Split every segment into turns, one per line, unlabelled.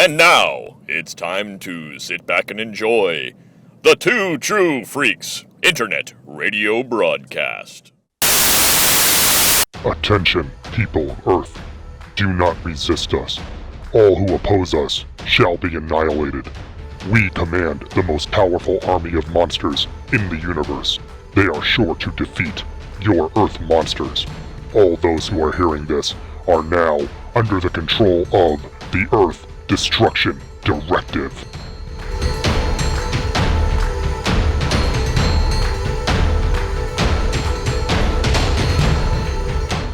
And now, it's time to sit back and enjoy the Two True Freaks Internet Radio Broadcast.
Attention, people of Earth. Do not resist us. All who oppose us shall be annihilated. We command the most powerful army of monsters in the universe. They are sure to defeat your Earth monsters. All those who are hearing this are now under the control of the Earth Destruction Directive.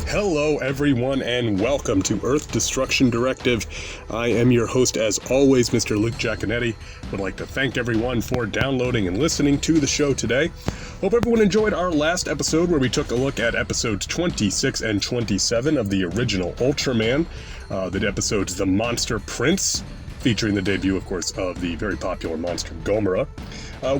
Hello everyone and welcome to Earth Destruction Directive. I am your host as always, Mr. Luke Giaconetti. Would like to thank everyone for downloading and listening to the show today. Hope everyone enjoyed our last episode where we took a look at episodes 26 and 27 of the original Ultraman. The episodes The Monster Prince, featuring the debut, of course, of the very popular monster Gamera.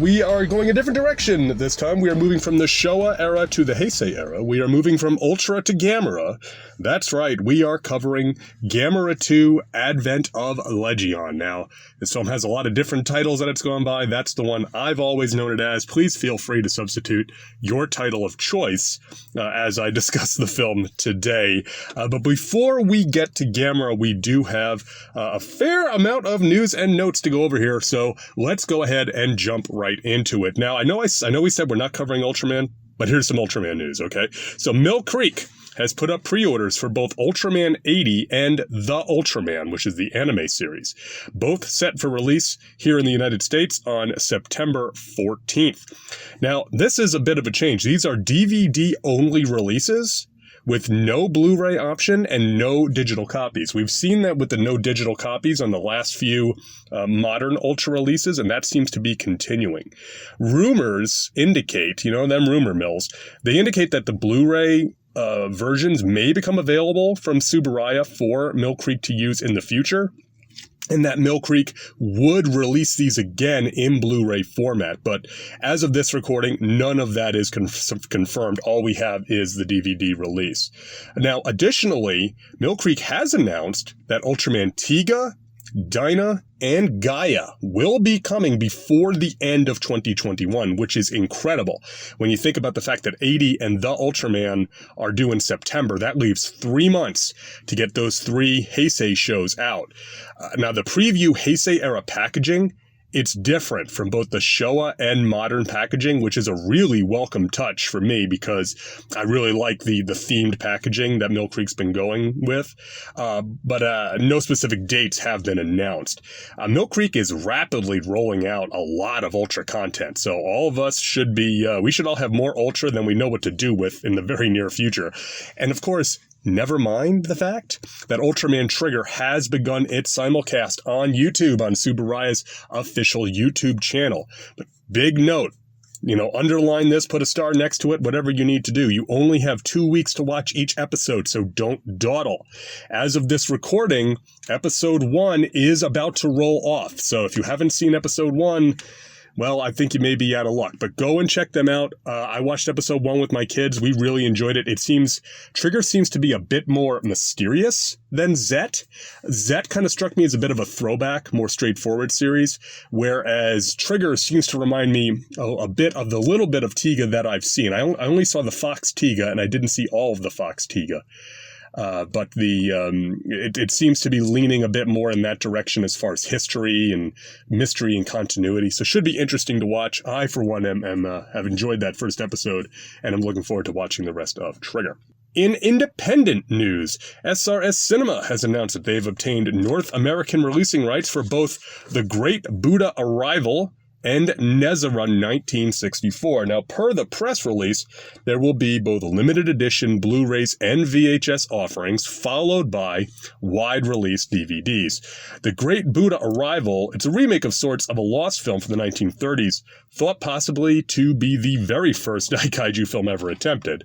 We are going a different direction this time. We are moving from the Showa era to the Heisei era. We are moving from Ultra to Gamera. That's right, we are covering Gamera 2 Advent of Legion. Now, this film has a lot of different titles that it's gone by. That's the one I've always known it as. Please feel free to substitute your title of choice as I discuss the film today. But before we get to Gamera, we do have a fair amount of news and notes to go over here, so let's go ahead and jump right into it. Now, I know we said we're not covering Ultraman, but here's some Ultraman news, okay? So Mill Creek has put up pre-orders for both Ultraman 80 and The Ultraman, which is the anime series, both set for release here in the United States on September 14th. Now, this is a bit of a change. These are DVD-only releases with no Blu-ray option and no digital copies. We've seen that with the no digital copies on the last few modern Ultra releases, and that seems to be continuing. Rumors indicate, them rumor mills, they indicate that the Blu-ray versions may become available from Tsuburaya for Mill Creek to use in the future, and that Mill Creek would release these again in Blu-ray format. But as of this recording, none of that is confirmed. All we have is the DVD release. Now, additionally, Mill Creek has announced that Ultraman Tiga, Dyna, and Gaia will be coming before the end of 2021, which is incredible. When you think about the fact that 80 and The Ultraman are due in September, that leaves 3 months to get those 3 Heisei shows out. Now, the preview Heisei era packaging, it's different from both the Showa and modern packaging, which is a really welcome touch for me because I really like the themed packaging that Mill Creek's been going with. But no specific dates have been announced. Mill Creek is rapidly rolling out a lot of Ultra content, so all of us should be, we should all have more Ultra than we know what to do with in the very near future. And of course, never mind the fact that Ultraman Trigger has begun its simulcast on YouTube, on Tsuburaya's official YouTube channel. But big note, underline this, put a star next to it, whatever you need to do. You only have 2 weeks to watch each episode, so don't dawdle. As of this recording, episode 1 is about to roll off. So if you haven't seen episode 1, well, I think you may be out of luck, but go and check them out. I watched episode 1 with my kids. We really enjoyed it. Trigger seems to be a bit more mysterious than Zet. Zet kind of struck me as a bit of a throwback, more straightforward series, whereas Trigger seems to remind me a bit of the little bit of Tiga that I've seen. I only saw the Fox Tiga, and I didn't see all of the Fox Tiga. But it seems to be leaning a bit more in that direction as far as history and mystery and continuity. So should be interesting to watch. I, for one, have enjoyed that first episode, and I'm looking forward to watching the rest of Trigger. In independent news, SRS Cinema has announced that they've obtained North American releasing rights for both The Great Buddha Arrival and Nezara 1964. Now, per the press release, there will be both limited edition Blu-rays and VHS offerings, followed by wide-release DVDs. The Great Buddha Arrival, it's a remake of sorts of a lost film from the 1930s, thought possibly to be the very first Daikaiju film ever attempted.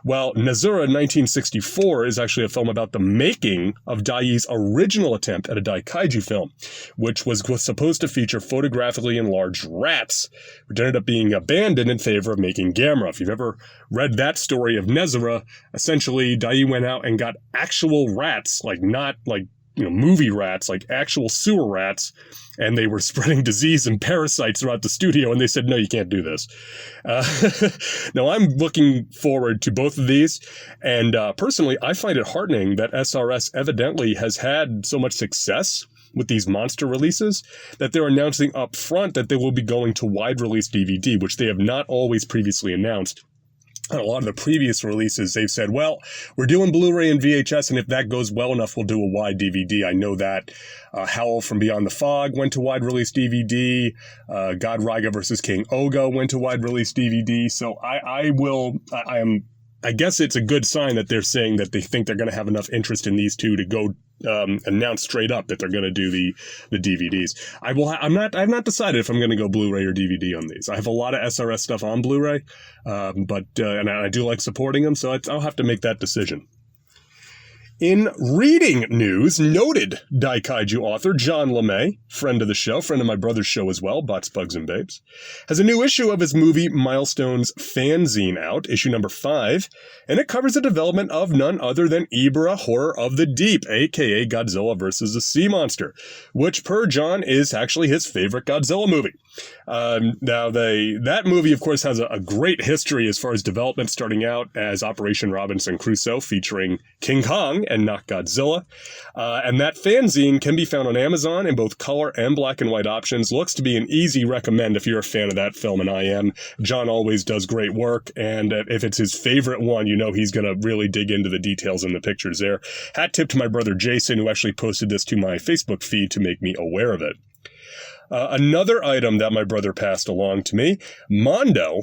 While Nezara 1964 is actually a film about the making of Daii's original attempt at a Daikaiju film, which was supposed to feature photographically enlarged rats, which ended up being abandoned in favor of making Gamera. If you've ever read that story of Nezara, essentially Dai went out and got actual rats, not movie rats, like actual sewer rats, and they were spreading disease and parasites throughout the studio, and they said, no, you can't do this. Now, I'm looking forward to both of these, and personally, I find it heartening that SRS evidently has had so much success with these monster releases that they're announcing up front that they will be going to wide-release DVD, which they have not always previously announced. On a lot of the previous releases, they've said, well, we're doing Blu-ray and VHS, and if that goes well enough, we'll do a wide DVD. I know that Howl from Beyond the Fog went to wide-release DVD. God Raiga vs. King Oga went to wide-release DVD. So I guess it's a good sign that they're saying that they think they're going to have enough interest in these two to go announce straight up that they're going to do the DVDs. I've not decided if I'm going to go Blu-ray or DVD on these. I have a lot of SRS stuff on Blu-ray, but I do like supporting them, so I'll have to make that decision. In reading news, noted Daikaiju author John LeMay, friend of the show, friend of my brother's show as well, Bots, Bugs, and Babes, has a new issue of his movie Milestones fanzine out, issue number 5, and it covers the development of none other than Ibra Horror of the Deep, aka Godzilla vs. the Sea Monster, which per John is actually his favorite Godzilla movie. Now, that movie, of course, has a great history as far as development, starting out as Operation Robinson Crusoe, featuring King Kong and not Godzilla. And that fanzine can be found on Amazon in both color and black and white options. Looks to be an easy recommend if you're a fan of that film, and I am. John always does great work, and if it's his favorite one, he's going to really dig into the details and the pictures there. Hat tip to my brother Jason, who actually posted this to my Facebook feed to make me aware of it. Another item that my brother passed along to me, Mondo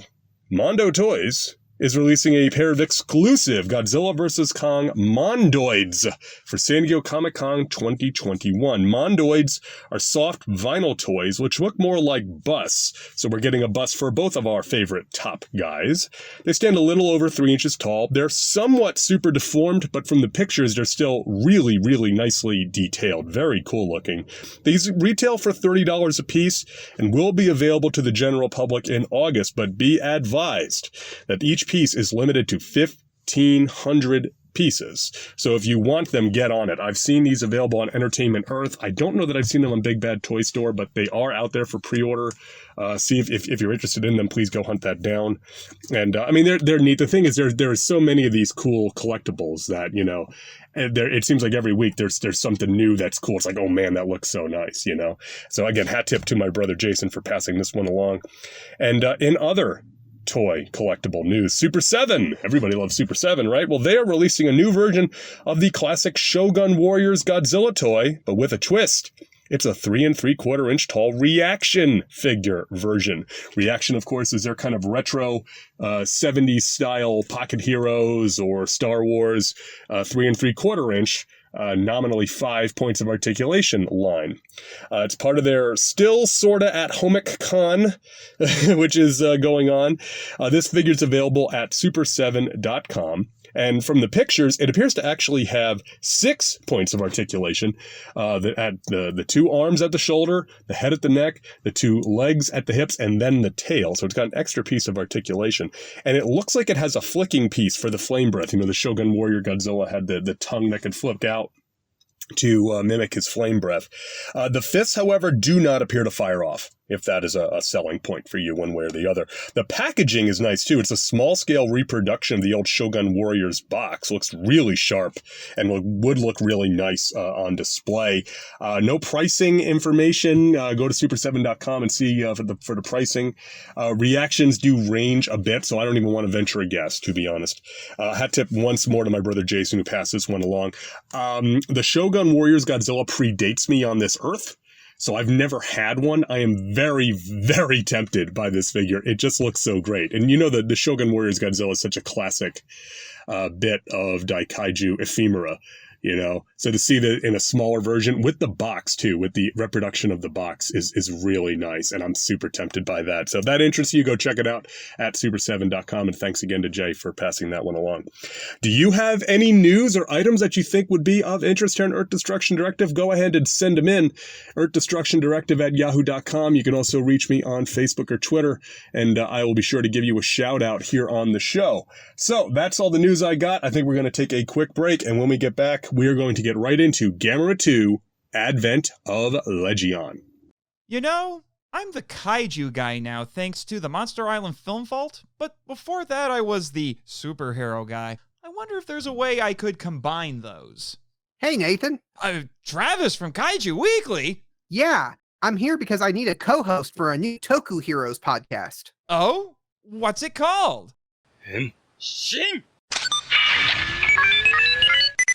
Toys, is releasing a pair of exclusive Godzilla vs. Kong Mondoids for San Diego Comic-Con 2021. Mondoids are soft vinyl toys which look more like busts, so we're getting a bust for both of our favorite top guys. They stand a little over 3 inches tall. They're somewhat super deformed, but from the pictures, they're still really, really nicely detailed. Very cool looking. These retail for $30 a piece and will be available to the general public in August, but be advised that each piece is limited to 1,500 pieces. So if you want them, get on it. I've seen these available on Entertainment Earth. I don't know that I've seen them on Big Bad Toy Store, but they are out there for pre-order. See if you're interested in them, please go hunt that down. And they're neat. The thing is, there are so many of these cool collectibles that it seems like every week there's something new that's cool. It's like, oh man, that looks so nice, So again, hat tip to my brother Jason for passing this one along. And in other toy collectible news, Super 7. Everybody loves Super 7, right? Well, they are releasing a new version of the classic Shogun Warriors Godzilla toy, but with a twist. It's a 3 3/4 inch tall Reaction figure version. Reaction, of course, is their kind of retro 70s style Pocket Heroes or Star Wars 3 3/4 inch. Nominally 5 points of articulation line. It's part of their still sorta at Homic Con, which is going on. This figure's available at super7.com. And from the pictures, it appears to actually have 6 points of articulation. The 2 arms at the shoulder, the head at the neck, the 2 legs at the hips, and then the tail. So it's got an extra piece of articulation. And it looks like it has a flicking piece for the flame breath. The Shogun Warrior Godzilla had the tongue that could flip out to mimic his flame breath. The fists, however, do not appear to fire off, if that is a selling point for you one way or the other. The packaging is nice, too. It's a small-scale reproduction of the old Shogun Warriors box. Looks really sharp and would look really nice on display. No pricing information. Go to super7.com and see for the pricing. Reactions do range a bit, so I don't even want to venture a guess, to be honest. Hat tip once more to my brother Jason, who passed this one along. The Shogun Warriors Godzilla predates me on this earth. So I've never had one. I am very, very tempted by this figure. It just looks so great. And the Shogun Warriors Godzilla is such a classic bit of Daikaiju ephemera, So to see that in a smaller version with the box too, with the reproduction of the box is really nice. And I'm super tempted by that. So if that interests you, go check it out at super7.com. And thanks again to Jay for passing that one along. Do you have any news or items that you think would be of interest here in Earth Destruction Directive? Go ahead and send them in. earthdestructiondirective@yahoo.com. You can also reach me on Facebook or Twitter, and I will be sure to give you a shout out here on the show. So that's all the news I got. I think we're going to take a quick break. And when we get back, we are going to get right into Gamera 2, Advent of Legion.
You know, I'm the kaiju guy now thanks to the Monster Island Film Vault, but before that I was the superhero guy. I wonder if there's a way I could combine those.
Hey, Nathan.
Travis from Kaiju Weekly?
Yeah, I'm here because I need a co-host for a new Toku Heroes podcast.
Oh? What's it called?
Shin!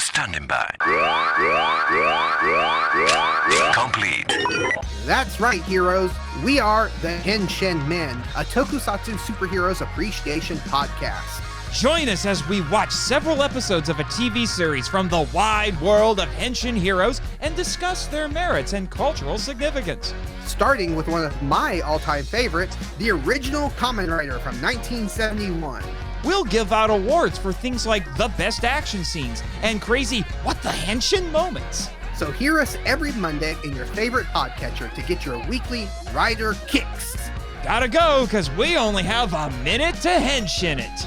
Standing by. Complete.
That's right, heroes. We are the Henshin Men, a tokusatsu superheroes appreciation podcast.
Join us as we watch several episodes of a TV series from the wide world of Henshin heroes and discuss their merits and cultural significance.
Starting with one of my all-time favorites, the original Kamen Rider from 1971.
We'll give out awards for things like the best action scenes and crazy what the Henshin moments.
So hear us every Monday in your favorite podcatcher to get your weekly Rider kicks.
Gotta go, because we only have a minute to Henshin it.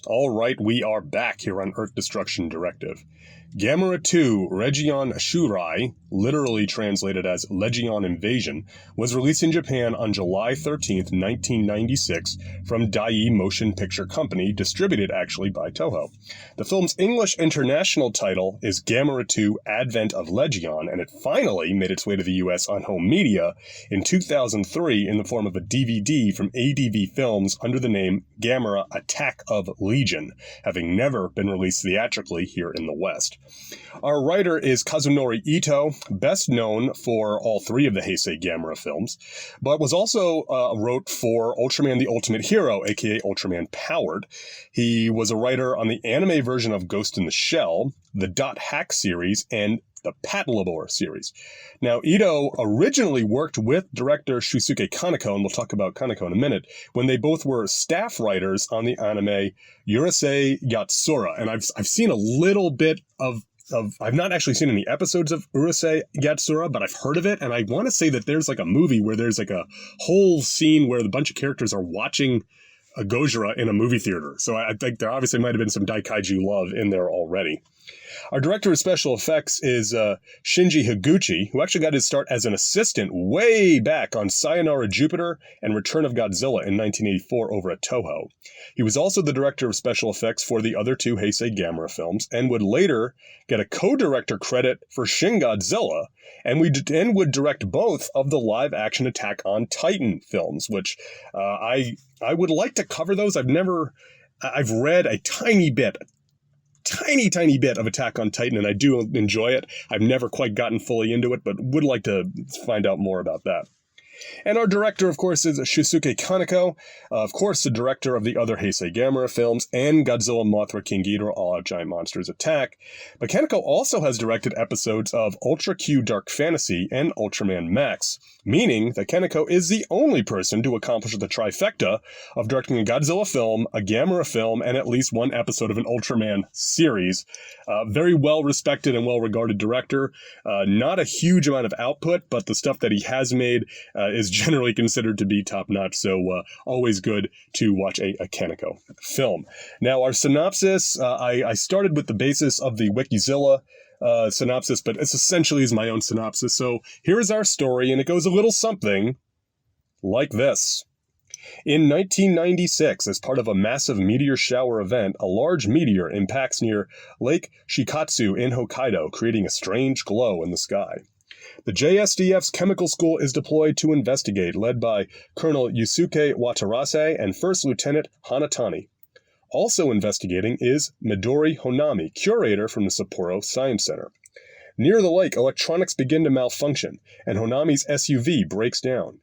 All right, we are back here on Earth Destruction Directive. Gamera 2 Region Shurai, literally translated as Legion Invasion, was released in Japan on July 13th, 1996 from Dai Motion Picture Company, distributed actually by Toho. The film's English international title is Gamera 2 Advent of Legion, and it finally made its way to the US on home media in 2003 in the form of a DVD from ADV Films under the name Gamera Attack of Legion, having never been released theatrically here in the West. Our writer is Kazunori Ito, best known for all three of the Heisei Gamera films, but was also wrote for Ultraman the Ultimate Hero, aka Ultraman Powered. He was a writer on the anime version of Ghost in the Shell, the Dot Hack series, and the Patlabor series. Now, Ito originally worked with director Shusuke Kaneko, and we'll talk about Kaneko in a minute, when they both were staff writers on the anime Urusei Yatsura. And I've seen a little bit of I've not actually seen any episodes of Urusei Yatsura, but I've heard of it, and I want to say that there's like a movie where there's like a whole scene where the bunch of characters are watching a Gojira in a movie theater. So I think there obviously might have been some Daikaiju love in there already. Our director of special effects is Shinji Higuchi, who actually got his start as an assistant way back on Sayonara Jupiter and Return of Godzilla in 1984 over at Toho. He was also the director of special effects for the other two Heisei Gamera films and would later get a co-director credit for Shin Godzilla and would direct both of the live-action Attack on Titan films, which I would like to cover those. I've read a tiny bit of Attack on Titan, and I do enjoy it. I've never quite gotten fully into it, but would like to find out more about that. And our director, of course, is Shusuke Kaneko, of course, the director of the other Heisei Gamera films and Godzilla, Mothra, King Ghidorah, All Out Giant Monsters Attack. But Kaneko also has directed episodes of Ultra Q Dark Fantasy and Ultraman Max, meaning that Kaneko is the only person to accomplish the trifecta of directing a Godzilla film, a Gamera film, and at least one episode of an Ultraman series. Very well-respected and well-regarded director. Not a huge amount of output, but the stuff that he has made is generally considered to be top-notch, so always good to watch a Kaneko film. Now, our synopsis, I started with the basis of the Wikizilla synopsis, but it's essentially is my own synopsis. So here is our story, and it goes a little something like this. In 1996, as part of a massive meteor shower event, a large meteor impacts near Lake Shikatsu in Hokkaido, creating a strange glow in the sky. The JSDF's chemical school is deployed to investigate, led by Colonel Yusuke Watarase and First Lieutenant Hanatani. Also investigating is Midori Honami, curator from the Sapporo Science Center. Near the lake, electronics begin to malfunction, and Honami's SUV breaks down.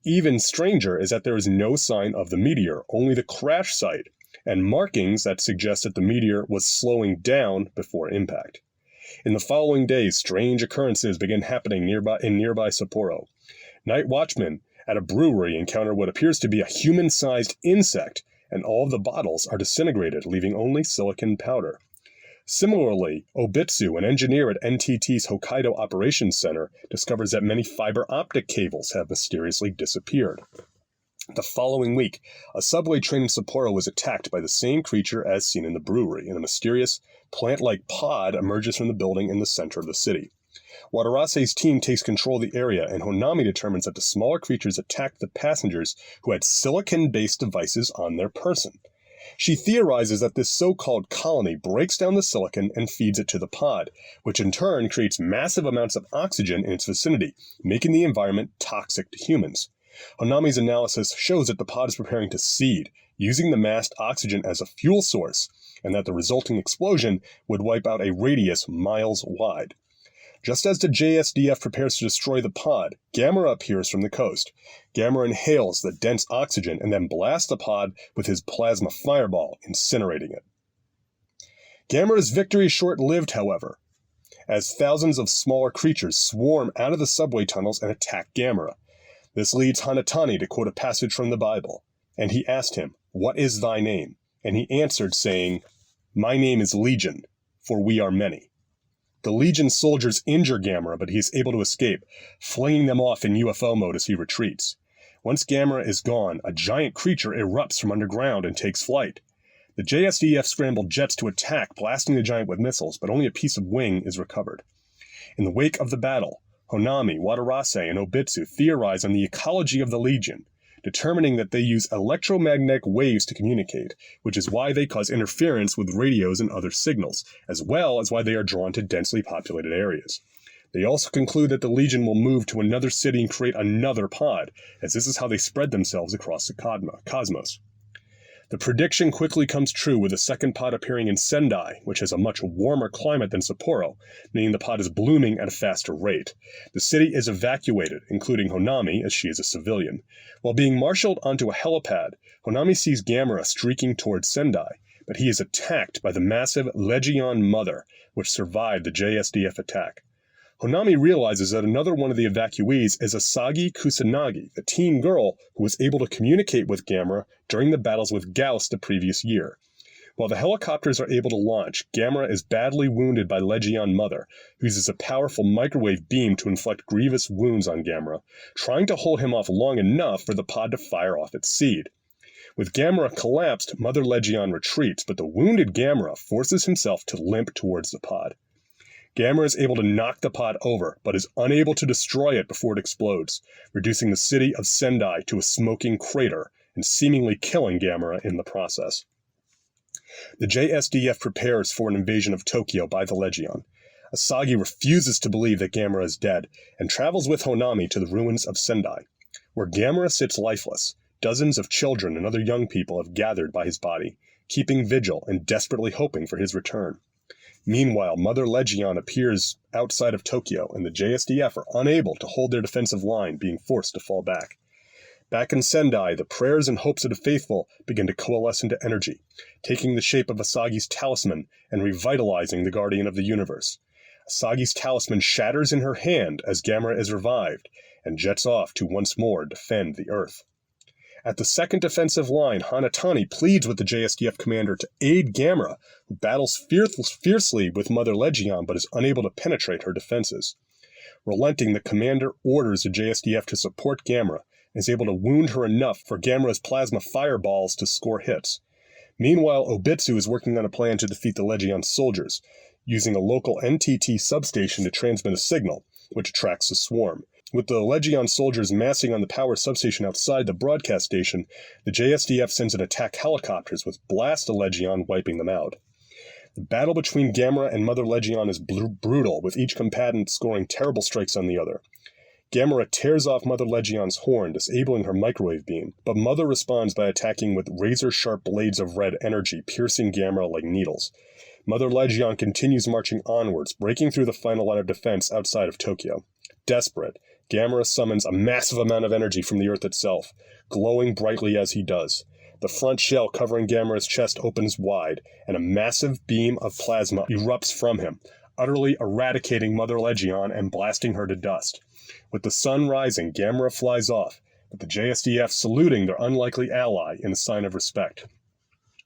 Even stranger is that there is no sign of the meteor, only the crash site, and markings that suggest that the meteor was slowing down before impact. In the following days, strange occurrences begin happening in nearby Sapporo. Night watchmen at a brewery encounter what appears to be a human-sized insect, and all of the bottles are disintegrated, leaving only silicon powder. Similarly, Obitsu, an engineer at NTT's Hokkaido Operations Center, discovers that many fiber optic cables have mysteriously disappeared. The following week, a subway train in Sapporo was attacked by the same creature as seen in the brewery, and a mysterious, plant-like pod emerges from the building in the center of the city. Watarase's team takes control of the area, and Honami determines that the smaller creatures attacked the passengers who had silicon-based devices on their person. She theorizes that this so-called colony breaks down the silicon and feeds it to the pod, which in turn creates massive amounts of oxygen in its vicinity, making the environment toxic to humans. Honami's analysis shows that the pod is preparing to seed, using the massed oxygen as a fuel source, and that the resulting explosion would wipe out a radius miles wide. Just as the JSDF prepares to destroy the pod, Gamera appears from the coast. Gamera inhales the dense oxygen and then blasts the pod with his plasma fireball, incinerating it. Gamera's victory is short-lived, however, as thousands of smaller creatures swarm out of the subway tunnels and attack Gamera. This leads Hanatani to quote a passage from the Bible, and he asked him, "What is thy name?" And he answered, saying, "My name is Legion, for we are many." The Legion soldiers injure Gamera, but he is able to escape, flinging them off in UFO mode as he retreats. Once Gamera is gone, a giant creature erupts from underground and takes flight. The JSDF scrambled jets to attack, blasting the giant with missiles, but only a piece of wing is recovered. In the wake of the battle, Honami, Watarase, and Obitsu theorize on the ecology of the Legion, determining that they use electromagnetic waves to communicate, which is why they cause interference with radios and other signals, as well as why they are drawn to densely populated areas. They also conclude that the Legion will move to another city and create another pod, as this is how they spread themselves across the cosmos. The prediction quickly comes true with a second pod appearing in Sendai, which has a much warmer climate than Sapporo, meaning the pod is blooming at a faster rate. The city is evacuated, including Honami, as she is a civilian. While being marshaled onto a helipad, Honami sees Gamera streaking towards Sendai, but he is attacked by the massive Legion Mother, which survived the JSDF attack. Honami realizes that another one of the evacuees is Asagi Kusanagi, the teen girl who was able to communicate with Gamera during the battles with Gauss the previous year. While the helicopters are able to launch, Gamera is badly wounded by Legion Mother, who uses a powerful microwave beam to inflict grievous wounds on Gamera, trying to hold him off long enough for the pod to fire off its seed. With Gamera collapsed, Mother Legion retreats, but the wounded Gamera forces himself to limp towards the pod. Gamera is able to knock the pod over, but is unable to destroy it before it explodes, reducing the city of Sendai to a smoking crater and seemingly killing Gamera in the process. The JSDF prepares for an invasion of Tokyo by the Legion. Asagi refuses to believe that Gamera is dead and travels with Honami to the ruins of Sendai. Where Gamera sits lifeless, dozens of children and other young people have gathered by his body, keeping vigil and desperately hoping for his return. Meanwhile, Mother Legion appears outside of Tokyo, and the JSDF are unable to hold their defensive line, being forced to fall back. Back in Sendai, the prayers and hopes of the faithful begin to coalesce into energy, taking the shape of Asagi's talisman and revitalizing the Guardian of the Universe. Asagi's talisman shatters in her hand as Gamera is revived, and jets off to once more defend the Earth. At the second defensive line, Hanatani pleads with the JSDF commander to aid Gamera, who battles fiercely with Mother Legion but is unable to penetrate her defenses. Relenting, the commander orders the JSDF to support Gamera and is able to wound her enough for Gamera's plasma fireballs to score hits. Meanwhile, Obitsu is working on a plan to defeat the Legion soldiers, using a local NTT substation to transmit a signal, which attracts the swarm. With the Legion soldiers massing on the power substation outside the broadcast station, the JSDF sends in attack helicopters which blast the Legion, wiping them out. The battle between Gamera and Mother Legion is brutal, with each combatant scoring terrible strikes on the other. Gamera tears off Mother Legion's horn, disabling her microwave beam, but Mother responds by attacking with razor-sharp blades of red energy, piercing Gamera like needles. Mother Legion continues marching onwards, breaking through the final line of defense outside of Tokyo. Desperate, Gamera summons a massive amount of energy from the Earth itself, glowing brightly as he does. The front shell covering Gamera's chest opens wide, and a massive beam of plasma erupts from him, utterly eradicating Mother Legion and blasting her to dust. With the sun rising, Gamera flies off, with the JSDF saluting their unlikely ally in a sign of respect.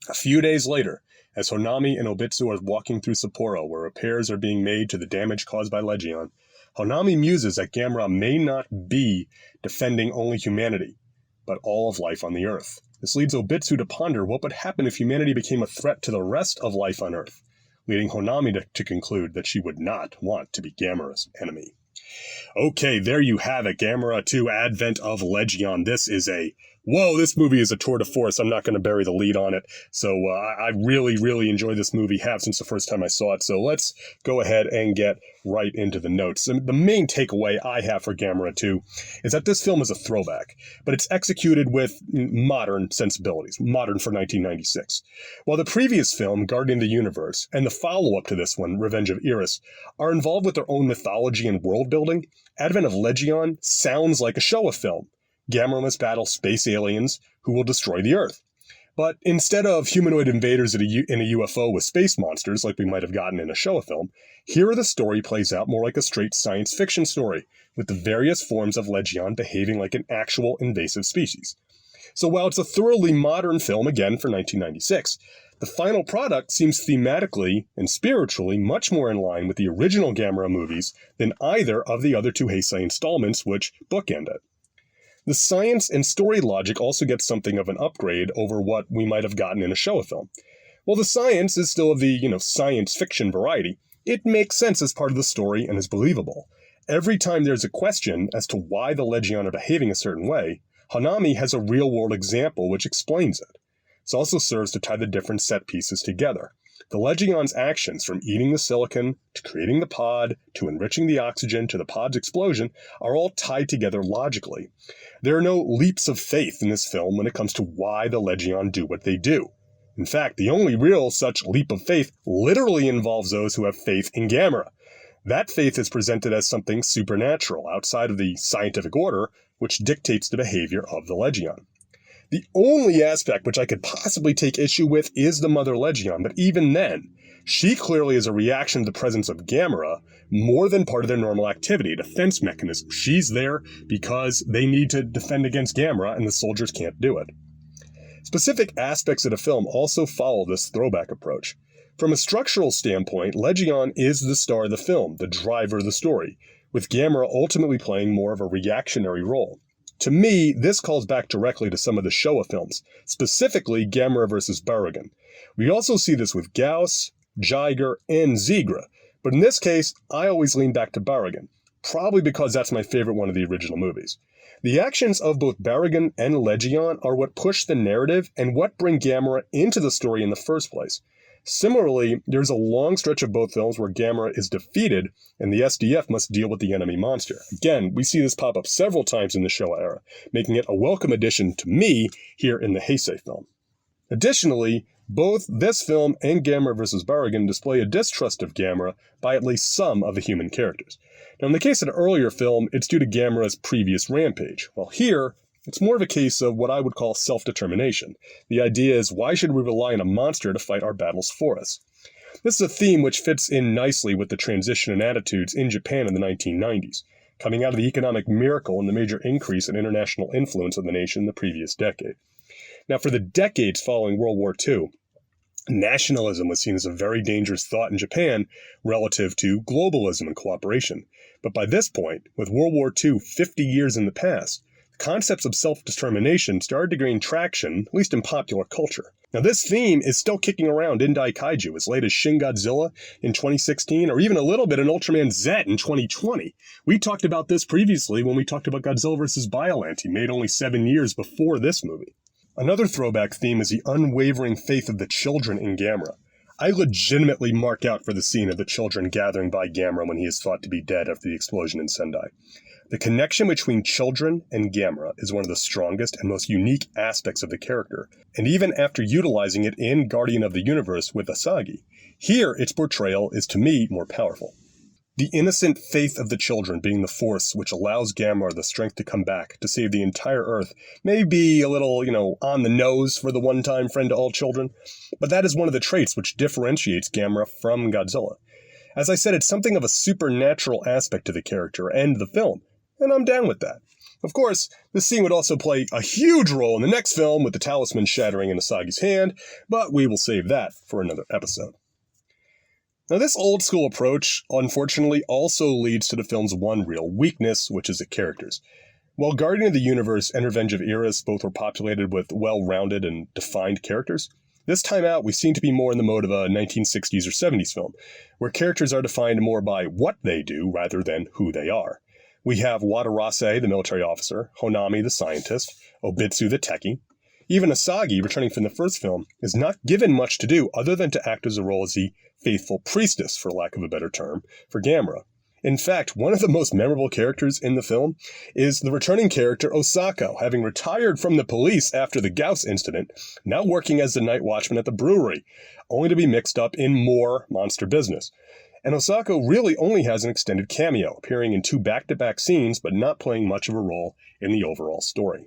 A few days later, as Honami and Obitsu are walking through Sapporo, where repairs are being made to the damage caused by Legion, Honami muses that Gamera may not be defending only humanity, but all of life on the Earth. This leads Obitsu to ponder what would happen if humanity became a threat to the rest of life on Earth, leading Honami to conclude that she would not want to be Gamera's enemy. Okay, there you have it, Gamera 2 Advent of Legion. This movie is a tour de force. I'm not going to bury the lead on it. So I really, really enjoyed this movie, have since the first time I saw it. So let's go ahead and get right into the notes. And the main takeaway I have for Gamera 2 is that this film is a throwback, but it's executed with modern sensibilities, modern for 1996. While the previous film, Guardian of the Universe, and the follow-up to this one, Revenge of Eris, are involved with their own mythology and world building, Advent of Legion sounds like a Showa film. Gamera must battle space aliens who will destroy the Earth. But instead of humanoid invaders in a UFO with space monsters like we might have gotten in a Showa film, here the story plays out more like a straight science fiction story, with the various forms of Legion behaving like an actual invasive species. So while it's a thoroughly modern film, again for 1996, the final product seems thematically and spiritually much more in line with the original Gamera movies than either of the other two Heisei installments which bookend it. The science and story logic also gets something of an upgrade over what we might have gotten in a Showa film. While the science is still of the, science fiction variety, it makes sense as part of the story and is believable. Every time there's a question as to why the Legion are behaving a certain way, Hanami has a real-world example which explains it. This also serves to tie the different set pieces together. The Legion's actions, from eating the silicon, to creating the pod, to enriching the oxygen, to the pod's explosion, are all tied together logically. There are no leaps of faith in this film when it comes to why the Legion do what they do. In fact, the only real such leap of faith literally involves those who have faith in Gamera. That faith is presented as something supernatural, outside of the scientific order, which dictates the behavior of the Legion. The only aspect which I could possibly take issue with is the Mother Legion, but even then, she clearly is a reaction to the presence of Gamera more than part of their normal activity, a defense mechanism. She's there because they need to defend against Gamera and the soldiers can't do it. Specific aspects of the film also follow this throwback approach. From a structural standpoint, Legion is the star of the film, the driver of the story, with Gamera ultimately playing more of a reactionary role. To me, this calls back directly to some of the Showa films, specifically Gamera vs. Baragon. We also see this with Gauss, Jiger, and Zigra, but in this case, I always lean back to Baragon, probably because that's my favorite one of the original movies. The actions of both Baragon and Legion are what push the narrative and what bring Gamera into the story in the first place. Similarly, there's a long stretch of both films where Gamera is defeated and the SDF must deal with the enemy monster. Again, we see this pop up several times in the Showa era, making it a welcome addition to me here in the Heisei film. Additionally, both this film and Gamera vs. Baragon display a distrust of Gamera by at least some of the human characters. Now, in the case of the earlier film, it's due to Gamera's previous rampage, while here, it's more of a case of what I would call self-determination. The idea is, why should we rely on a monster to fight our battles for us? This is a theme which fits in nicely with the transition in attitudes in Japan in the 1990s, coming out of the economic miracle and the major increase in international influence of the nation in the previous decade. Now, for the decades following World War II, nationalism was seen as a very dangerous thought in Japan relative to globalism and cooperation. But by this point, with World War II 50 years in the past, concepts of self-determination started to gain traction, at least in popular culture. Now, this theme is still kicking around in Daikaiju, as late as Shin Godzilla in 2016, or even a little bit in Ultraman Z in 2020. We talked about this previously when we talked about Godzilla vs. Biollante, made only 7 years before this movie. Another throwback theme is the unwavering faith of the children in Gamera. I legitimately mark out for the scene of the children gathering by Gamera when he is thought to be dead after the explosion in Sendai. The connection between children and Gamera is one of the strongest and most unique aspects of the character, and even after utilizing it in Guardian of the Universe with Asagi, here its portrayal is to me more powerful. The innocent faith of the children being the force which allows Gamera the strength to come back to save the entire Earth may be a little, on the nose for the one-time friend to all children, but that is one of the traits which differentiates Gamera from Godzilla. As I said, it's something of a supernatural aspect to the character and the film, and I'm down with that. Of course, this scene would also play a huge role in the next film with the talisman shattering in Asagi's hand, but we will save that for another episode. Now, this old-school approach, unfortunately, also leads to the film's one real weakness, which is the characters. While Guardian of the Universe and Revenge of Eris both were populated with well-rounded and defined characters, this time out we seem to be more in the mode of a 1960s or 70s film, where characters are defined more by what they do rather than who they are. We have Wadarase, the military officer, Honami, the scientist, Obitsu, the techie. Even Asagi, returning from the first film, is not given much to do other than to act as a role as the faithful priestess, for lack of a better term, for Gamera. In fact, one of the most memorable characters in the film is the returning character Osako, having retired from the police after the Gauss incident, now working as the night watchman at the brewery, only to be mixed up in more monster business. And Osako really only has an extended cameo, appearing in 2 back-to-back scenes, but not playing much of a role in the overall story.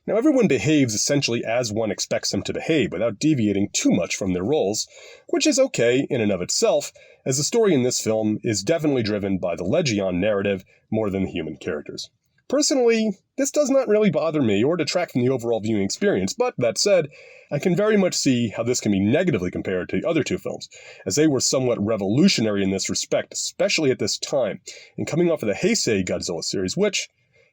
Now, everyone behaves essentially as one expects them to behave without deviating too much from their roles, which is okay in and of itself, as the story in this film is definitely driven by the Legion narrative more than the human characters. Personally, this does not really bother me or detract from the overall viewing experience, but that said, I can very much see how this can be negatively compared to the other 2 films, as they were somewhat revolutionary in this respect, especially at this time, and coming off of the Heisei Godzilla series, which,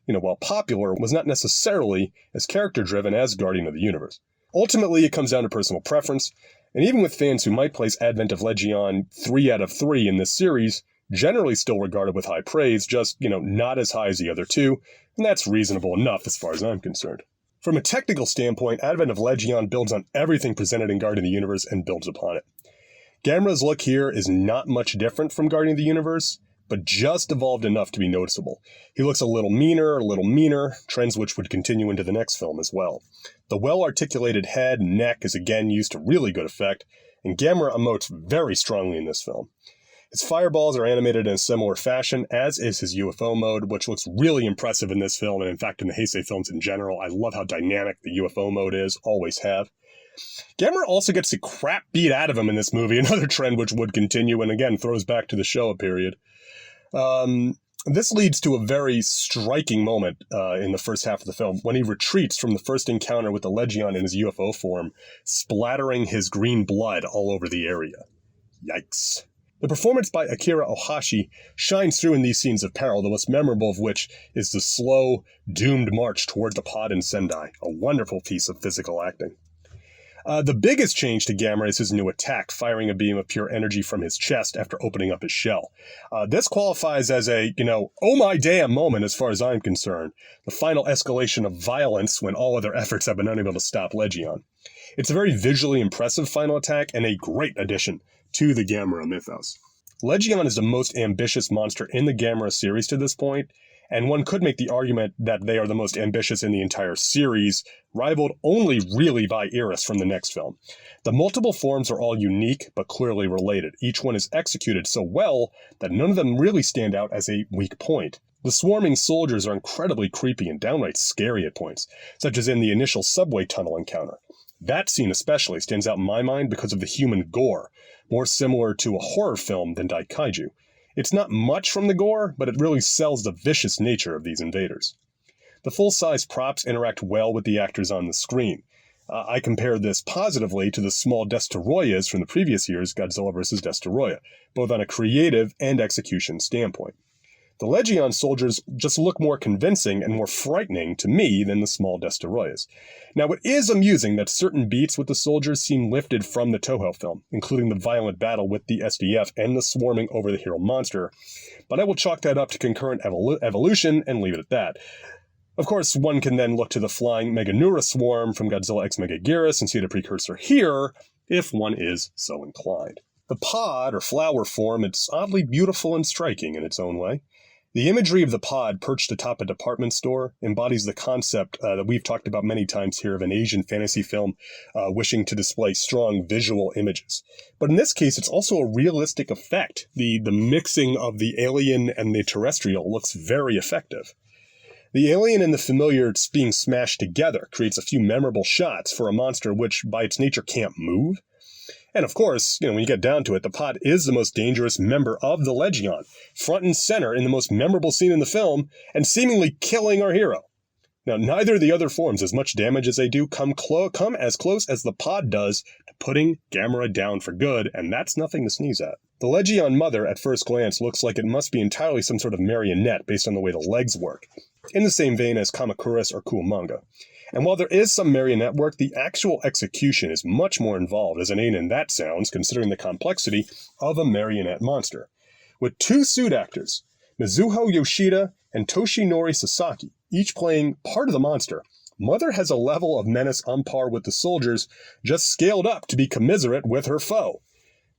while popular, was not necessarily as character-driven as Guardian of the Universe. Ultimately, it comes down to personal preference, and even with fans who might place Advent of Legion 3 out of 3 in this series, generally still regarded with high praise, just, not as high as the other 2, and that's reasonable enough as far as I'm concerned. From a technical standpoint, Advent of Legion builds on everything presented in Guardian of the Universe and builds upon it. Gamera's look here is not much different from Guardian of the Universe, but just evolved enough to be noticeable. He looks a little meaner, trends which would continue into the next film as well. The well-articulated head and neck is again used to really good effect, and Gamera emotes very strongly in this film. His fireballs are animated in a similar fashion, as is his UFO mode, which looks really impressive in this film, and in fact in the Heisei films in general. I love how dynamic the UFO mode is, always have. Gamera also gets the crap beat out of him in this movie, another trend which would continue, and again throws back to the Showa period. This leads to a very striking moment in the first half of the film, when he retreats from the first encounter with the Legion in his UFO form, splattering his green blood all over the area. Yikes. The performance by Akira Ohashi shines through in these scenes of peril, the most memorable of which is the slow, doomed march toward the pod in Sendai, a wonderful piece of physical acting. The biggest change to Gamera is his new attack, firing a beam of pure energy from his chest after opening up his shell. This qualifies as a, oh my damn moment as far as I'm concerned, the final escalation of violence when all other efforts have been unable to stop Legion. It's a very visually impressive final attack and a great addition to the Gamera mythos. Legion is the most ambitious monster in the Gamera series to this point, and one could make the argument that they are the most ambitious in the entire series, rivaled only really by Eris from the next film. The multiple forms are all unique, but clearly related. Each one is executed so well that none of them really stand out as a weak point. The swarming soldiers are incredibly creepy and downright scary at points, such as in the initial subway tunnel encounter. That scene especially stands out in my mind because of the human gore, more similar to a horror film than Daikaiju. It's not much from the gore, but it really sells the vicious nature of these invaders. The full-size props interact well with the actors on the screen. I compare this positively to the small Destoroyas from the previous year's Godzilla vs. Destoroyah, both on a creative and execution standpoint. The Legion soldiers just look more convincing and more frightening to me than the small Destoroyas. Now, it is amusing that certain beats with the soldiers seem lifted from the Toho film, including the violent battle with the SDF and the swarming over the hero monster, but I will chalk that up to concurrent evolution and leave it at that. Of course, one can then look to the flying Meganura swarm from Godzilla x Megaguirus and see the precursor here, if one is so inclined. The pod, or flower form, it's oddly beautiful and striking in its own way. The imagery of the pod perched atop a department store embodies the concept that we've talked about many times here of an Asian fantasy film wishing to display strong visual images. But in this case, it's also a realistic effect. The mixing of the alien and the terrestrial looks very effective. The alien and the familiar being smashed together creates a few memorable shots for a monster which, by its nature, can't move. And of course, when you get down to it, the pod is the most dangerous member of the Legion, front and center in the most memorable scene in the film, and seemingly killing our hero. Now, neither of the other forms, as much damage as they do, come as close as the pod does to putting Gamera down for good, and that's nothing to sneeze at. The Legion mother, at first glance, looks like it must be entirely some sort of marionette based on the way the legs work. in the same vein as Kamakuras or Kuumanga. And while there is some marionette work, the actual execution is much more involved, as inane as that sounds, considering the complexity of a marionette monster. With 2 suit actors, Mizuho Yoshida and Toshinori Sasaki, each playing part of the monster, Mother has a level of menace on par with the soldiers, just scaled up to be commiserate with her foe.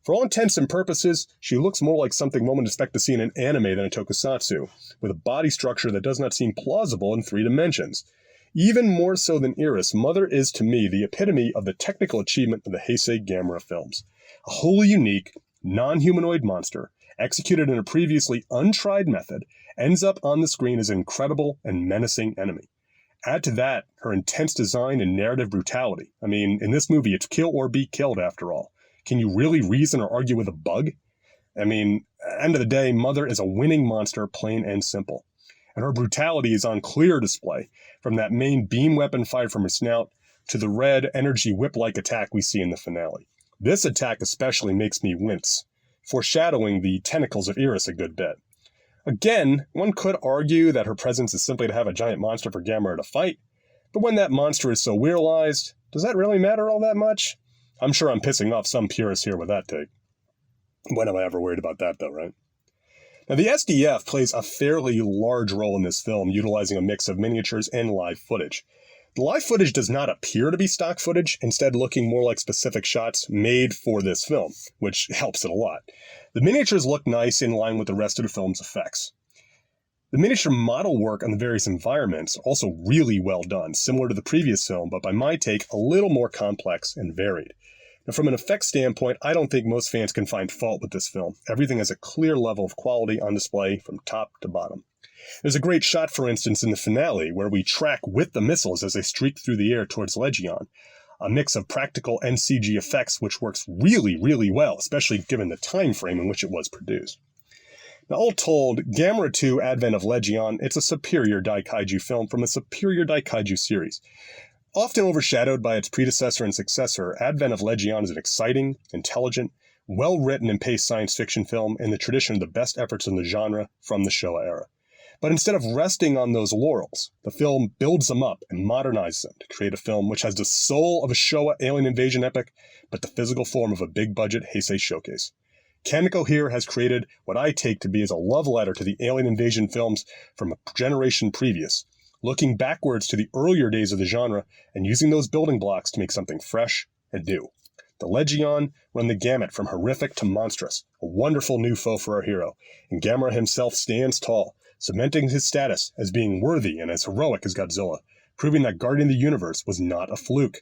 For all intents and purposes, she looks more like something one would expect to see in an anime than a tokusatsu, with a body structure that does not seem plausible in 3 dimensions. Even more so than Iris, Mother is to me the epitome of the technical achievement of the Heisei Gamera films. A wholly unique, non-humanoid monster, executed in a previously untried method, ends up on the screen as an incredible and menacing enemy. Add to that her intense design and narrative brutality. I mean, in this movie, it's kill or be killed after all. Can you really reason or argue with a bug? I mean, at the end of the day, Mother is a winning monster, plain and simple. And her brutality is on clear display, from that main beam weapon fired from her snout to the red energy whip-like attack we see in the finale. This attack especially makes me wince, foreshadowing the tentacles of Iris a good bit. Again, one could argue that her presence is simply to have a giant monster for Gamera to fight, but when that monster is so realized, does that really matter all that much? I'm sure I'm pissing off some purists here with that take. When am I ever worried about that though, right? Now the SDF plays a fairly large role in this film, utilizing a mix of miniatures and live footage. The live footage does not appear to be stock footage, instead looking more like specific shots made for this film, which helps it a lot. The miniatures look nice in line with the rest of the film's effects. The miniature model work on the various environments also really well done, similar to the previous film, but by my take, a little more complex and varied. Now, from an effects standpoint, I don't think most fans can find fault with this film. Everything has a clear level of quality on display from top to bottom. There's a great shot, for instance, in the finale, where we track with the missiles as they streak through the air towards Legion. A mix of practical and CG effects, which works really, really well, especially given the time frame in which it was produced. Now, all told, Gamera 2 Advent of Legion, it's a superior Daikaiju film from a superior Daikaiju series. Often overshadowed by its predecessor and successor, Advent of Legion is an exciting, intelligent, well-written and paced science fiction film in the tradition of the best efforts in the genre from the Showa era. But instead of resting on those laurels, the film builds them up and modernizes them to create a film which has the soul of a Showa alien invasion epic, but the physical form of a big-budget Heisei showcase. Kaneko here has created what I take to be as a love letter to the alien invasion films from a generation previous, looking backwards to the earlier days of the genre and using those building blocks to make something fresh and new. The Legion run the gamut from horrific to monstrous, a wonderful new foe for our hero, and Gamera himself stands tall, cementing his status as being worthy and as heroic as Godzilla, proving that Guardian of the Universe was not a fluke.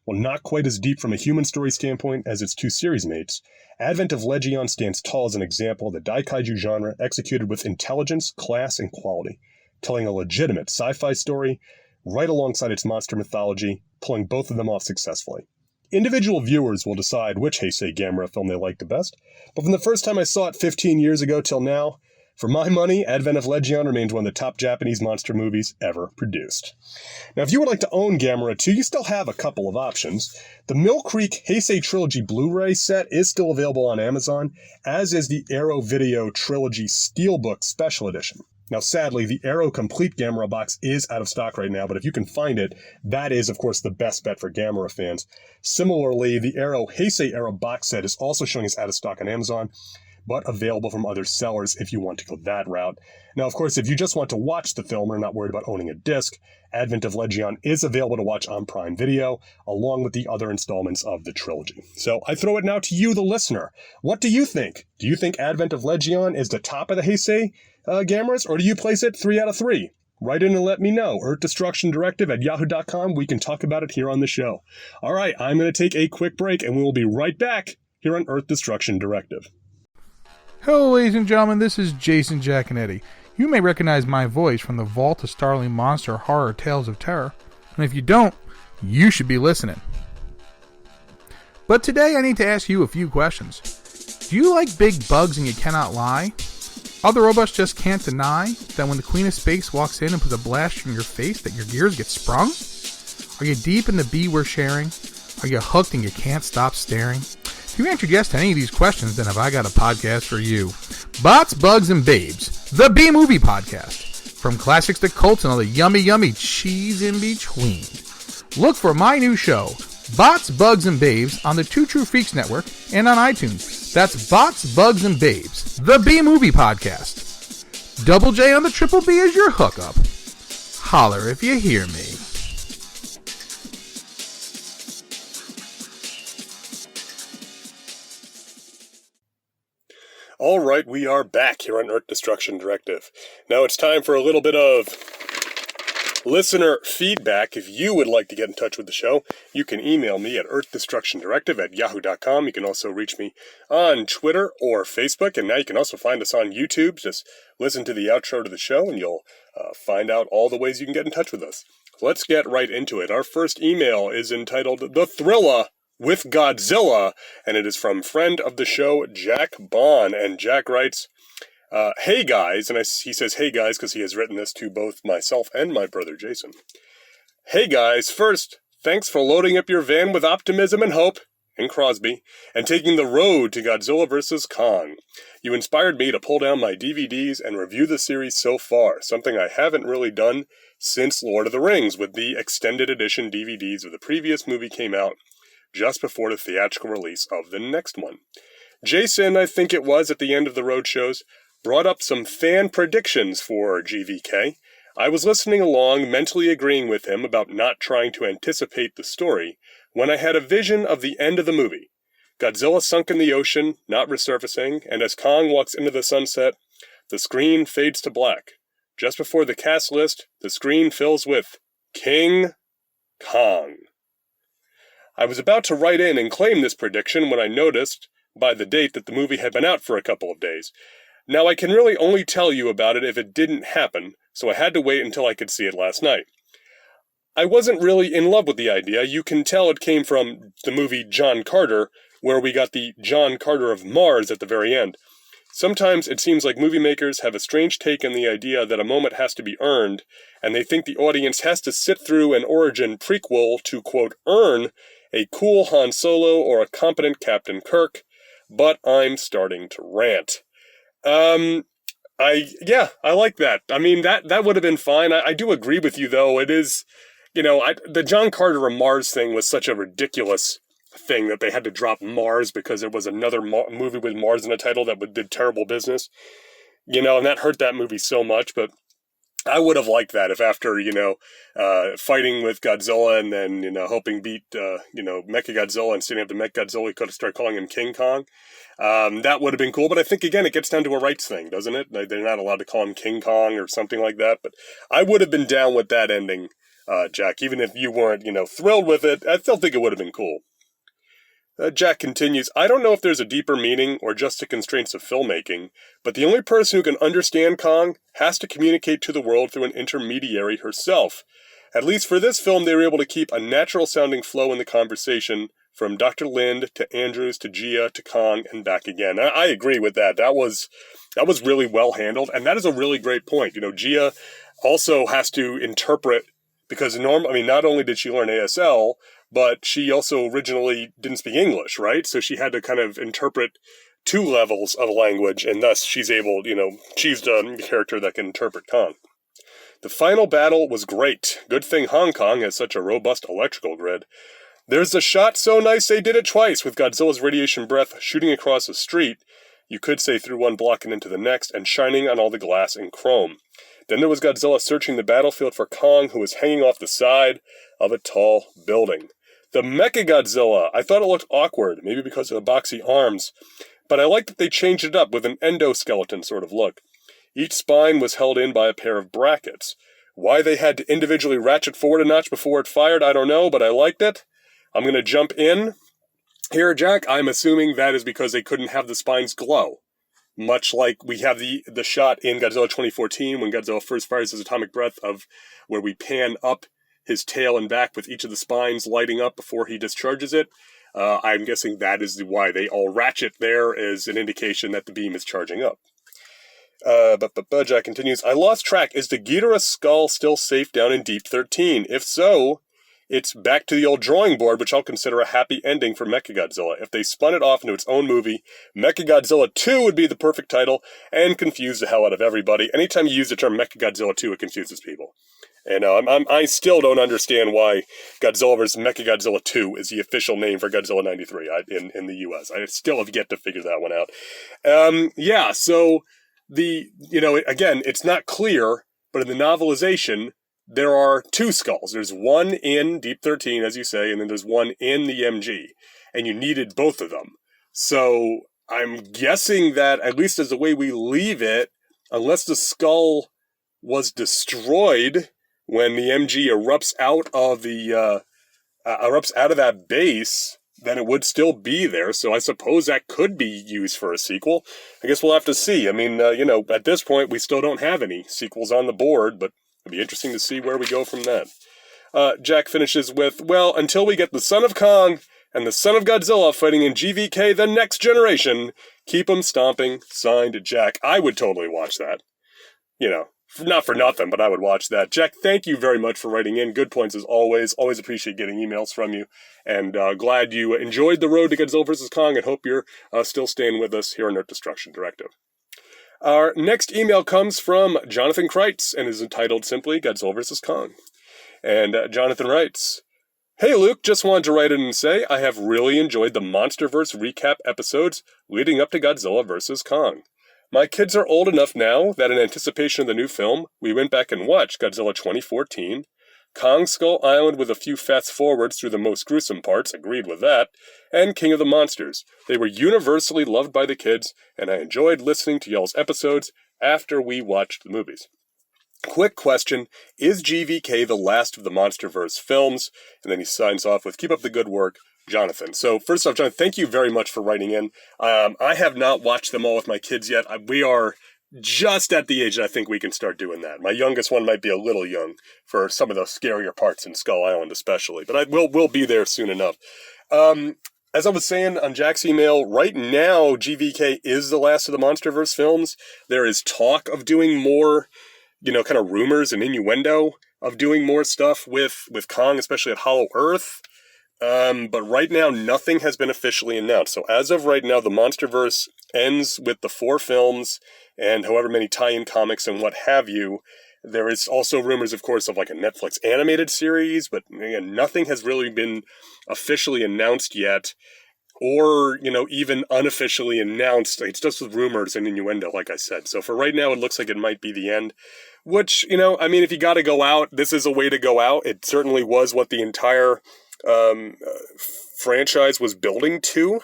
While not quite as deep from a human story standpoint as its 2 series mates, Advent of Legion stands tall as an example of the Daikaiju genre executed with intelligence, class, and quality, telling a legitimate sci-fi story right alongside its monster mythology, pulling both of them off successfully. Individual viewers will decide which Heisei Gamera film they like the best, but from the first time I saw it 15 years ago till now, for my money, Advent of Legion remains one of the top Japanese monster movies ever produced. Now, if you would like to own Gamera 2, you still have a couple of options. The Mill Creek Heisei Trilogy Blu-ray set is still available on Amazon, as is the Arrow Video Trilogy Steelbook Special Edition. Now, sadly, the Arrow Complete Gamera box is out of stock right now, but if you can find it, that is, of course, the best bet for Gamera fans. Similarly, the Arrow Heisei Arrow box set is also showing as out of stock on Amazon, but available from other sellers if you want to go that route. Now, of course, if you just want to watch the film and are not worried about owning a disc, Advent of Legion is available to watch on Prime Video, along with the other installments of the trilogy. So I throw it now to you, the listener. What do you think? Do you think Advent of Legion is the top of the Heisei Gameras, or do you place it 3 out of 3? Write in and let me know. EarthDestructionDirective@yahoo.com. We can talk about it here on the show. All right, I'm going to take a quick break, and we will be right back here on Earth Destruction Directive.
Hello, ladies and gentlemen, this is Jason Giaconetti. You may recognize my voice from the Vault of Starling Monster Horror Tales of Terror, and if you don't, you should be listening. But today I need to ask you a few questions. Do you like big bugs and you cannot lie? Other robots just can't deny that when the Queen of Space walks in and puts a blast in your face that your gears get sprung? Are you deep in the bee we're sharing? Are you hooked and you can't stop staring? If you answered yes to any of these questions, then have I got a podcast for you. Bots, Bugs, and Babes, the B-Movie Podcast. From classics to cults and all the yummy cheese in between. Look for my new show, Bots, Bugs, and Babes, on the Two True Freaks Network and on iTunes. That's Bots, Bugs, and Babes, the B-Movie Podcast. Double J on the Triple B is your hookup. Holler if you hear me.
All right, we are back here on Earth Destruction Directive. Now it's time for a little bit of listener feedback. If you would like to get in touch with the show, you can email me at earthdestructiondirective@yahoo.com. You can also reach me on Twitter or Facebook, and now you can also find us on YouTube. Just listen to the outro to the show, and you'll find out all the ways you can get in touch with us. Let's get right into it. Our first email is entitled The Thriller with Godzilla, and it is from friend of the show, Jack Bond. And Jack writes, hey guys, and he says hey guys because he has written this to both myself and my brother Jason. Hey guys, first, thanks for loading up your van with optimism and hope, in Crosby, and taking the road to Godzilla vs. Kong. You inspired me to pull down my DVDs and review the series so far, something I haven't really done since Lord of the Rings, with the extended edition DVDs of the previous movie came out just before the theatrical release of the next one. Jason, I think it was, at the end of the road shows, brought up some fan predictions for GVK. I was listening along, mentally agreeing with him about not trying to anticipate the story, when I had a vision of the end of the movie. Godzilla sunk in the ocean, not resurfacing, and as Kong walks into the sunset, the screen fades to black. Just before the cast list, the screen fills with King Kong. I was about to write in and claim this prediction when I noticed, by the date, that the movie had been out for a couple of days. Now, I can really only tell you about it if it didn't happen, so I had to wait until I could see it last night. I wasn't really in love with the idea. You can tell it came from the movie John Carter, where we got the John Carter of Mars at the very end. Sometimes it seems like movie makers have a strange take on the idea that a moment has to be earned, and they think the audience has to sit through an origin prequel to, quote, earn a cool Han Solo or a competent Captain Kirk, but I'm starting to rant. I like that. I mean, that would have been fine. I do agree with you, though. It is, the John Carter of Mars thing was such a ridiculous thing that they had to drop Mars because there was another movie with Mars in the title that did terrible business. And that hurt that movie so much, but I would have liked that if after, fighting with Godzilla and then, helping beat, Mechagodzilla and standing up to Mechagodzilla, he could have started calling him King Kong. That would have been cool, but I think, again, it gets down to a rights thing, doesn't it? They're not allowed to call him King Kong or something like that, but I would have been down with that ending, Jack. Even if you weren't, thrilled with it, I still think it would have been cool. Jack continues, I don't know if there's a deeper meaning or just the constraints of filmmaking, but the only person who can understand Kong has to communicate to the world through an intermediary herself. At least for this film, they were able to keep a natural-sounding flow in the conversation from Dr. Lind to Andrews to Gia to Kong and back again. I agree with that. That was really well handled, and that is a really great point. Gia also has to interpret, because not only did she learn ASL, but she also originally didn't speak English, right? So she had to kind of interpret two levels of language, and thus she's able, she's the character that can interpret Kong. The final battle was great. Good thing Hong Kong has such a robust electrical grid. There's a shot so nice they did it twice, with Godzilla's radiation breath shooting across a street, you could say through one block and into the next, and shining on all the glass and chrome. Then there was Godzilla searching the battlefield for Kong, who was hanging off the side of a tall building. The Mechagodzilla, I thought it looked awkward, maybe because of the boxy arms, but I like that they changed it up with an endoskeleton sort of look. Each spine was held in by a pair of brackets. Why they had to individually ratchet forward a notch before it fired, I don't know, but I liked it. I'm going to jump in here, Jack. I'm assuming that is because they couldn't have the spines glow. Much like we have the shot in Godzilla 2014 when Godzilla first fires his atomic breath of where we pan up his tail and back with each of the spines lighting up before he discharges it. I'm guessing that is why they all ratchet there as an indication that the beam is charging up. But Jack continues, I lost track. Is the Ghidorah skull still safe down in Deep 13? If so, it's back to the old drawing board, which I'll consider a happy ending for Mechagodzilla. If they spun it off into its own movie, Mechagodzilla 2 would be the perfect title and confuse the hell out of everybody. Anytime you use the term Mechagodzilla 2, it confuses people. And I still don't understand why Godzilla vs. Mechagodzilla 2 is the official name for Godzilla 93 in the US. I still have yet to figure that one out. So again, it's not clear, but in the novelization, there are two skulls. There's one in Deep 13, as you say, and then there's one in the MG. And you needed both of them. So I'm guessing that, at least as the way we leave it, unless the skull was destroyed when the MG erupts out of that base, then it would still be there. So I suppose that could be used for a sequel. I guess we'll have to see. I mean, at this point, we still don't have any sequels on the board, but it'll be interesting to see where we go from that. Jack finishes with, well, until we get the Son of Kong and the Son of Godzilla fighting in GVK The Next Generation, keep 'em stomping. Signed, Jack. I would totally watch that. Not for nothing, but I would watch that. Jack, thank you very much for writing in. Good points as always. Always appreciate getting emails from you. And glad you enjoyed the road to Godzilla vs. Kong, and hope you're still staying with us here on Earth Destruction Directive. Our next email comes from Jonathan Kreitz and is entitled simply Godzilla vs. Kong. And Jonathan writes, hey Luke, just wanted to write in and say I have really enjoyed the Monsterverse recap episodes leading up to Godzilla vs. Kong. My kids are old enough now that in anticipation of the new film, we went back and watched Godzilla 2014, Kong Skull Island with a few fast forwards through the most gruesome parts, agreed with that, and King of the Monsters. They were universally loved by the kids, and I enjoyed listening to y'all's episodes after we watched the movies. Quick question, is GVK the last of the Monsterverse films? And then he signs off with, keep up the good work, Jonathan. So first off, Jonathan, thank you very much for writing in. I have not watched them all with my kids yet. We are just at the age that I think we can start doing that. My youngest one might be a little young for some of the scarier parts in Skull Island especially, but we'll be there soon enough. As I was saying on Jack's email, right now GVK is the last of the Monsterverse films. There is talk of doing more, kind of rumors and innuendo of doing more stuff with Kong, especially at Hollow Earth. But right now, nothing has been officially announced. So as of right now, the Monsterverse ends with the 4 films and however many tie-in comics and what have you. There is also rumors, of course, of like a Netflix animated series, but again, nothing has really been officially announced yet, or, even unofficially announced. It's just with rumors and innuendo, like I said. So for right now, it looks like it might be the end, which, if you got to go out, this is a way to go out. It certainly was what the entire franchise was building to,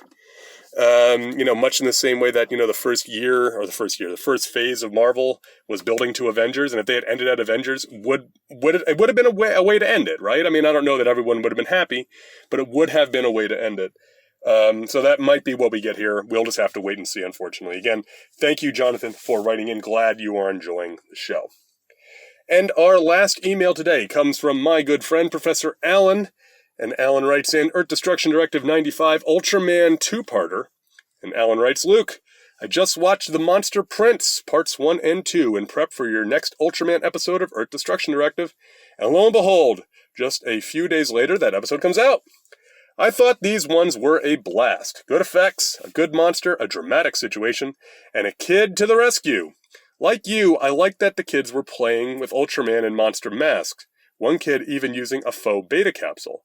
much in the same way that, the first phase of Marvel was building to Avengers. And if they had ended at Avengers, it would have been a way to end it, right? I mean, I don't know that everyone would have been happy, but it would have been a way to end it. So that might be what we get here. We'll just have to wait and see, unfortunately. Again, thank you, Jonathan, for writing in. Glad you are enjoying the show. And our last email today comes from my good friend, Professor Allen. And Alan writes in, Earth Destruction Directive 95, Ultraman 2-parter. And Alan writes, Luke, I just watched The Monster Prince, parts 1 and 2, in prep for your next Ultraman episode of Earth Destruction Directive. And lo and behold, just a few days later, that episode comes out. I thought these ones were a blast. Good effects, a good monster, a dramatic situation, and a kid to the rescue. Like you, I liked that the kids were playing with Ultraman and monster masks. One kid even using a faux beta capsule.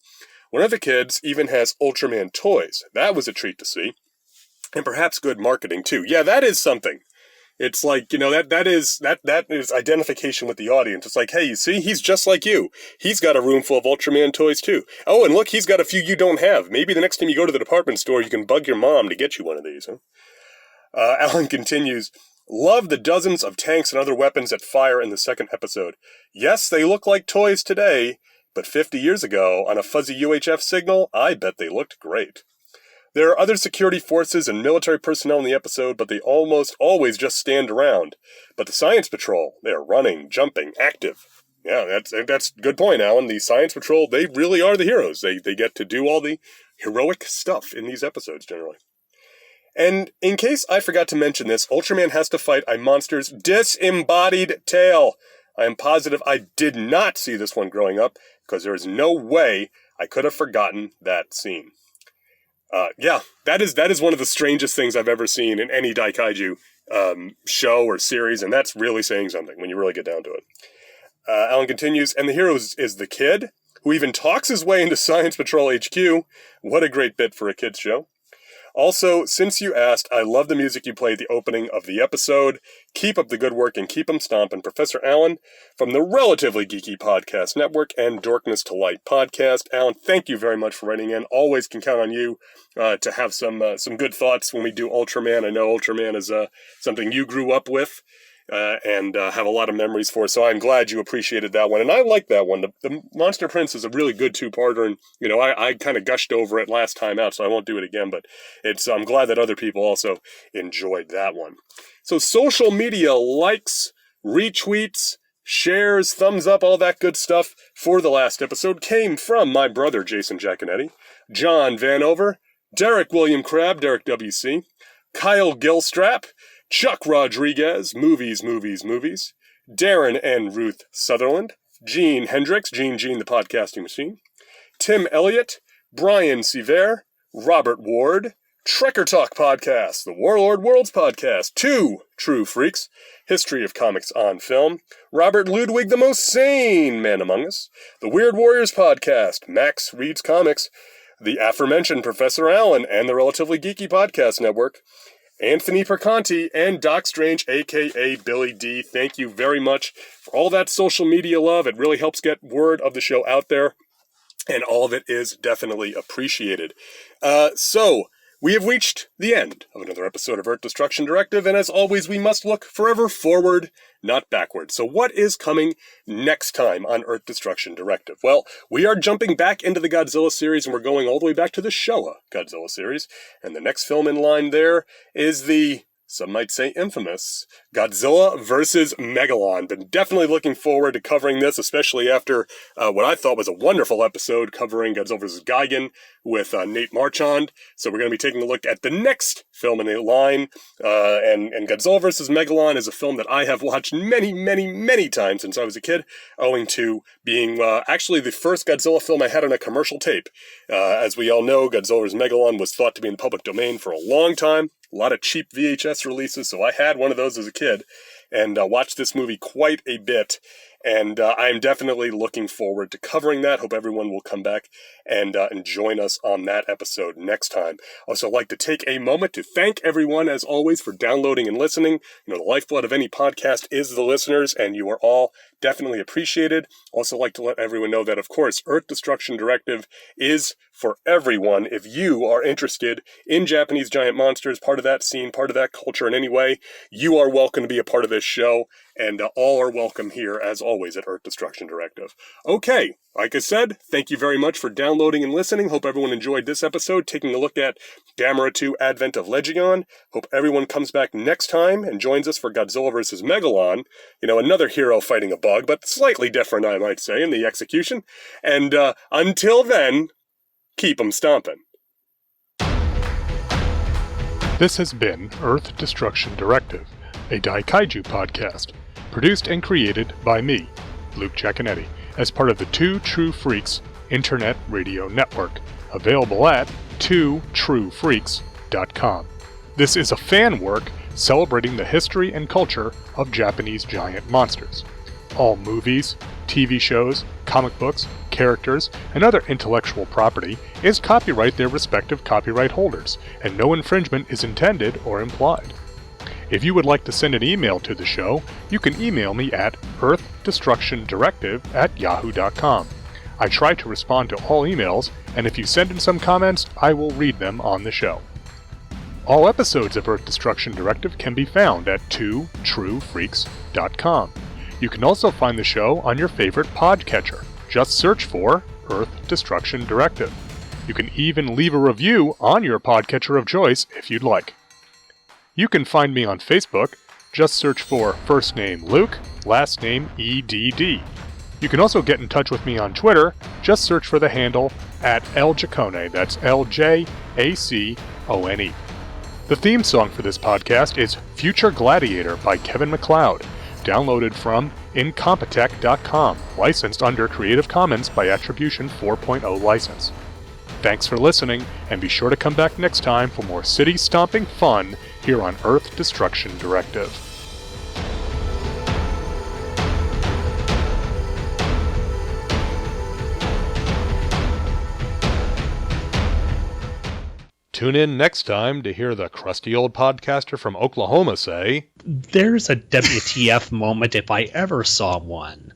One of the kids even has Ultraman toys. That was a treat to see. And perhaps good marketing too. Yeah, that is something. It's like, that is identification with the audience. It's like, hey, you see, he's just like you. He's got a room full of Ultraman toys too. Oh, and look, he's got a few you don't have. Maybe the next time you go to the department store, you can bug your mom to get you one of these. Huh? Alan continues, love the dozens of tanks and other weapons that fire in the second episode. Yes, they look like toys today, but 50 years ago, on a fuzzy UHF signal, I bet they looked great. There are other security forces and military personnel in the episode, but they almost always just stand around. But the Science Patrol, they are running, jumping, active. Yeah, that's a good point, Alan. The Science Patrol, they really are the heroes. They get to do all the heroic stuff in these episodes, generally. And in case I forgot to mention this, Ultraman has to fight a monster's disembodied tail. I am positive I did not see this one growing up. because there is no way I could have forgotten that scene. That is one of the strangest things I've ever seen in any Daikaiju show or series, and that's really saying something when you really get down to it. Alan continues, and the hero is the kid, who even talks his way into Science Patrol HQ. What a great bit for a kid's show. Also, since you asked, I love the music you played at the opening of the episode. Keep up the good work and keep 'em stomping. Professor Alan from the Relatively Geeky Podcast Network and Dorkness to Light Podcast. Alan, thank you very much for writing in. Always can count on you to have some good thoughts when we do Ultraman. I know Ultraman is something you grew up with and have a lot of memories for, so I'm glad you appreciated that one. And I like that one. The Monster Prince is a really good two-parter, and I kind of gushed over it last time out, so I won't do it again, but I'm glad that other people also enjoyed that one. So social media likes, retweets, shares, thumbs up, all that good stuff for the last episode came from my brother Jason Giaconetti, John Vanover, Derek William Crabb, Derek WC, Kyle Gilstrap, Chuck Rodriguez, Movies, Darren and Ruth Sutherland, Gene Hendricks, Gene the Podcasting Machine, Tim Elliott, Brian Sever, Robert Ward, Trekker Talk Podcast, the Warlord Worlds Podcast, Two True Freaks, History of Comics on Film, Robert Ludwig, the most sane man among us, the Weird Warriors Podcast, Max Reads Comics, the aforementioned Professor Allen and the Relatively Geeky Podcast Network, Anthony Perconti, and Doc Strange, a.k.a. Billy D. Thank you very much for all that social media love. It really helps get word of the show out there, and all of it is definitely appreciated. So, we have reached the end of another episode of Earth Destruction Directive, and as always, we must look forever forward, not backward. So what is coming next time on Earth Destruction Directive? Well, we are jumping back into the Godzilla series, and we're going all the way back to the Showa Godzilla series, and the next film in line there is the, some might say infamous, Godzilla vs. Megalon. Been definitely looking forward to covering this, especially after what I thought was a wonderful episode covering Godzilla vs. Gigan with Nate Marchand. So we're going to be taking a look at the next film in the line, and Godzilla vs. Megalon is a film that I have watched many times since I was a kid, owing to being actually the first Godzilla film I had on a commercial tape. As we all know, Godzilla vs. Megalon was thought to be in the public domain for a long time. A lot of cheap VHS releases, so I had one of those as a kid, and watched this movie quite a bit, and I'm definitely looking forward to covering that. Hope everyone will come back and join us on that episode next time. Also like to take a moment to thank everyone, as always, for downloading and listening. The lifeblood of any podcast is the listeners, and you are all definitely appreciated. Also like to let everyone know that, of course, Earth Destruction Directive is for everyone. If you are interested in Japanese giant monsters, part of that scene, part of that culture in any way, you are welcome to be a part of this show, and all are welcome here, as always, at Earth Destruction Directive. Okay, like I said, thank you very much for downloading and listening. Hope everyone enjoyed this episode, taking a look at Gamera 2 Advent of Legion. Hope everyone comes back next time and joins us for Godzilla vs. Megalon. Another hero fighting a bug, but slightly different, I might say, in the execution. And until then, keep 'em stomping.
This has been Earth Destruction Directive, a Daikaiju podcast, produced and created by me, Luke Giaconetti, as part of the Two True Freaks Internet Radio Network, available at twotruefreaks.com. This is a fan work celebrating the history and culture of Japanese giant monsters. All movies, TV shows, comic books, characters, and other intellectual property is copyright their respective copyright holders, and no infringement is intended or implied. If you would like to send an email to the show, you can email me at earthdestructiondirective@yahoo.com. I try to respond to all emails, and if you send in some comments, I will read them on the show. All episodes of Earth Destruction Directive can be found at twotruefreaks.com. You can also find the show on your favorite podcatcher. Just search for Earth Destruction Directive. You can even leave a review on your podcatcher of choice if you'd like. You can find me on Facebook. Just search for first name Luke, last name EDD. You can also get in touch with me on Twitter. Just search for the handle @LJacone. That's LJACONE. The theme song for this podcast is Future Gladiator by Kevin MacLeod.
Downloaded from Incompetech.com, licensed under Creative Commons by Attribution 4.0 license. Thanks for listening, and be sure to come back next time for more city-stomping fun here on Earth Destruction Directive. Tune in next time to hear the crusty old podcaster from Oklahoma say,
There's a WTF moment if I ever saw one.